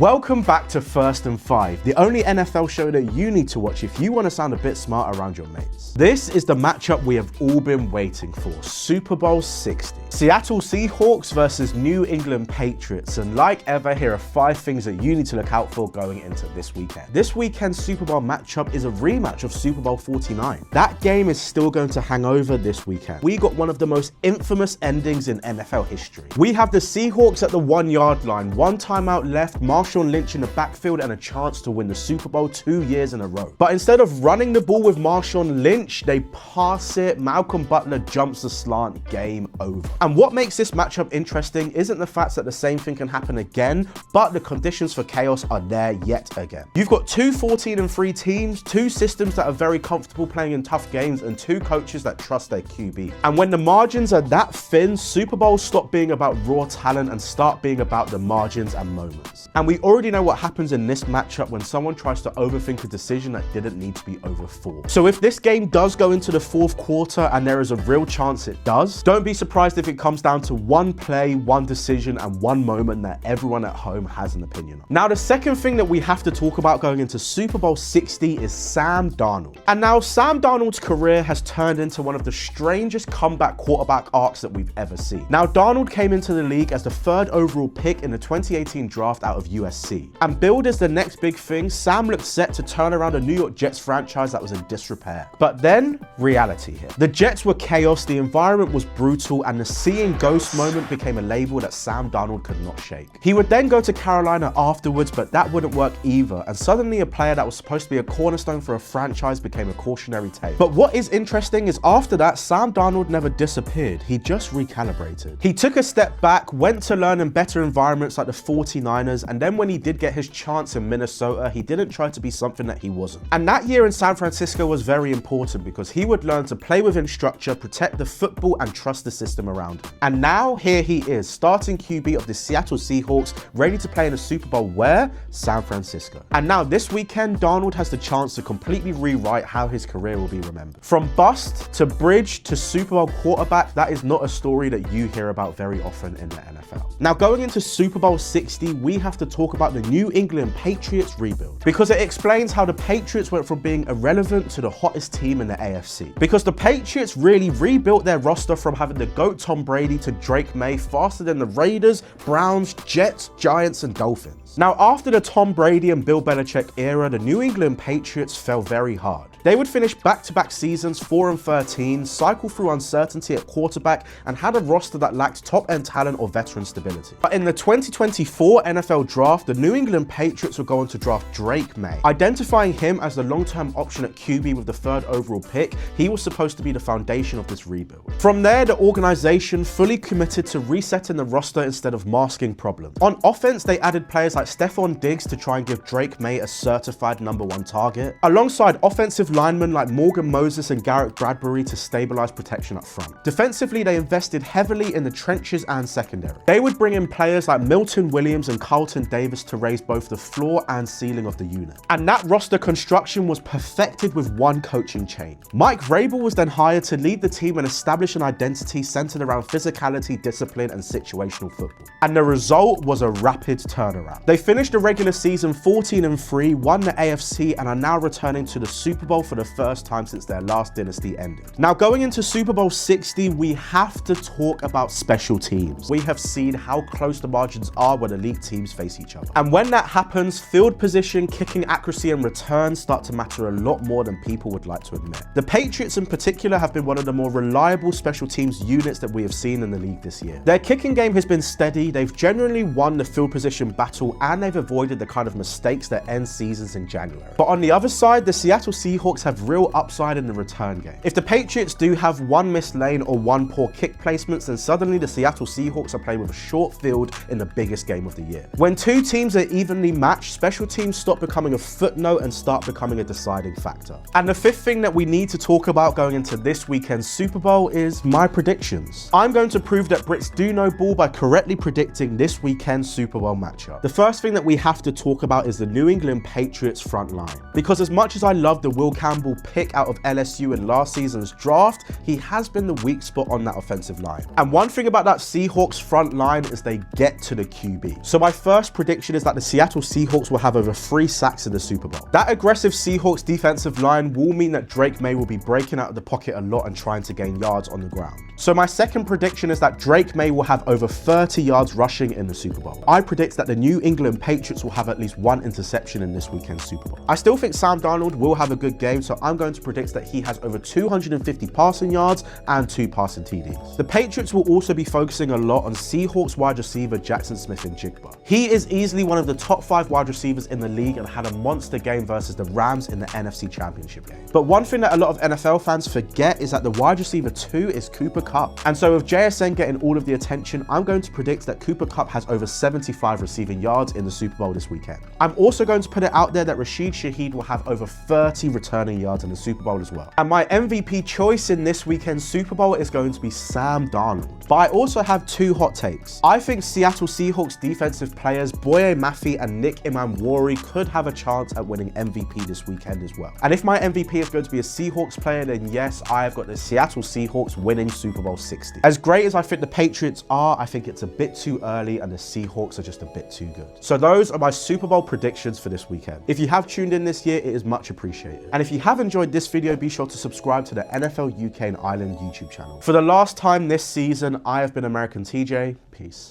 Welcome back to First and Five, the only NFL show that you need to watch if you want to sound a bit smart around your mates. This is the matchup we have all been waiting for, Super Bowl 60. Seattle Seahawks versus New England Patriots, and like ever, here are 5 things that you need to look out for going into this weekend. This weekend's Super Bowl matchup is a rematch of Super Bowl 49. That game is still going to hang over this weekend. We got one of the most infamous endings in NFL history. We have the Seahawks at the 1-yard line, 1 timeout left, Marshawn Lynch in the backfield, and a chance to win the Super Bowl 2 years in a row. But instead of running the ball with Marshawn Lynch, they pass it, Malcolm Butler jumps the slant, game over. And what makes this matchup interesting isn't the fact that the same thing can happen again, but the conditions for chaos are there yet again. You've got 2 14-3 teams, 2 systems that are very comfortable playing in tough games, and 2 coaches that trust their QB. And when the margins are that thin, Super Bowls stop being about raw talent and start being about the margins and moments. And we already know what happens in this matchup when someone tries to overthink a decision that didn't need to be overthought. So if this game does go into the 4th quarter, and there is a real chance it does, don't be surprised if it comes down to 1 play, 1 decision, and 1 moment that everyone at home has an opinion on. Now, the second thing that we have to talk about going into Super Bowl 60 is Sam Darnold. And now, Sam Darnold's career has turned into one of the strangest comeback quarterback arcs that we've ever seen. Now, Darnold came into the league as the 3rd overall pick in the 2018 draft out of USC. And billed as the next big thing, Sam looked set to turn around a New York Jets franchise that was in disrepair. But then, reality hit. The Jets were chaos, the environment was brutal, and the seeing ghost moment became a label that Sam Darnold could not shake. He would then go to Carolina afterwards, but that wouldn't work either, and suddenly a player that was supposed to be a cornerstone for a franchise became a cautionary tale. But what is interesting is after that, Sam Darnold never disappeared, he just recalibrated. He took a step back, went to learn in better environments like the 49ers, and then when he did get his chance in Minnesota, he didn't try to be something that he wasn't. And that year in San Francisco was very important because he would learn to play within structure, protect the football, and trust the system around him. And now here he is, starting QB of the Seattle Seahawks, ready to play in a Super Bowl where? San Francisco. And now this weekend, Darnold has the chance to completely rewrite how his career will be remembered. From bust to bridge to Super Bowl quarterback, that is not a story that you hear about very often in the NFL. Now, going into Super Bowl 60, we have to talk about the New England Patriots rebuild, because it explains how the Patriots went from being irrelevant to the hottest team in the AFC. Because the Patriots really rebuilt their roster from having the GOAT Tom Brady to Drake May faster than the Raiders, Browns, Jets, Giants, and Dolphins. Now, after the Tom Brady and Bill Belichick era, the New England Patriots fell very hard. They would finish back-to-back seasons 4-13, cycle through uncertainty at quarterback, and had a roster that lacked top-end talent or veteran stability. But in the 2024 NFL Draft, the New England Patriots were going to draft Drake May. Identifying him as the long-term option at QB with the 3rd overall pick, he was supposed to be the foundation of this rebuild. From there, the organization fully committed to resetting the roster instead of masking problems. On offense, they added players like Stephon Diggs to try and give Drake May a certified #1 target, alongside offensive linemen like Morgan Moses and Garrett Bradbury to stabilize protection up front. Defensively, they invested heavily in the trenches and secondary. They would bring in players like Milton Williams and Carlton Davis to raise both the floor and ceiling of the unit. And that roster construction was perfected with 1 coaching change. Mike Vrabel was then hired to lead the team and establish an identity centered around physicality, discipline, and situational football. And the result was a rapid turnaround. They finished the regular season 14-3, won the AFC, and are now returning to the Super Bowl for the first time since their last dynasty ended. Now, going into Super Bowl 60, we have to talk about special teams. We have seen how close the margins are when elite teams face each other. And when that happens, field position, kicking accuracy, and returns start to matter a lot more than people would like to admit. The Patriots in particular have been one of the more reliable special teams units that we have seen in the league this year. Their kicking game has been steady, they've generally won the field position battle, and they've avoided the kind of mistakes that end seasons in January. But on the other side, the Seattle Seahawks have real upside in the return game. If the Patriots do have 1 missed lane or 1 poor kick placements, then suddenly the Seattle Seahawks are playing with a short field in the biggest game of the year. When 2 teams are evenly matched, special teams stop becoming a footnote and start becoming a deciding factor. And the 5th thing that we need to talk about going into this weekend's Super Bowl is my predictions. I'm going to prove that Brits do know ball by correctly predicting this weekend's Super Bowl matchup. The first thing that we have to talk about is the New England Patriots front line. Because as much as I love the Will Campbell pick out of LSU in last season's draft, he has been the weak spot on that offensive line. And one thing about that Seahawks front line is they get to the QB. So my first prediction is that the Seattle Seahawks will have over 3 sacks in the Super Bowl. That aggressive Seahawks defensive line will mean that Drake May will be breaking out of the pocket a lot and trying to gain yards on the ground. So my second prediction is that Drake May will have over 30 yards rushing in the Super Bowl. I predict that the New England Patriots will have at least 1 interception in this weekend's Super Bowl. I still think Sam Darnold will have a good game, so I'm going to predict that he has over 250 passing yards and 2 passing TDs. The Patriots will also be focusing a lot on Seahawks wide receiver Jackson Smith-Njigba. He is easily one of the top 5 wide receivers in the league and had a monster game versus the Rams in the NFC Championship game. But one thing that a lot of NFL fans forget is that the wide receiver 2 is Cooper Kupp. And so with JSN getting all of the attention, I'm going to predict that Cooper Kupp has over 75 receiving yards in the Super Bowl this weekend. I'm also going to put it out there that Rashid Shaheed will have over 30 returning yards in the Super Bowl as well. And my MVP choice in this weekend's Super Bowl is going to be Sam Darnold. But I also have 2 hot takes. I think Seattle Seahawks defensive players Boye Mafe and Nick Imamwari could have a chance at winning MVP this weekend as well. And if my MVP is going to be a Seahawks player, then yes, I have got the Seattle Seahawks winning Super Bowl 60. As great as I think the Patriots are, I think it's a bit too early and the Seahawks are just a bit too good. So those are my Super Bowl predictions for this weekend. If you have tuned in this year, it is much appreciated. And if you have enjoyed this video, be sure to subscribe to the NFL UK and Ireland YouTube channel. For the last time this season, I have been American TJ. Peace.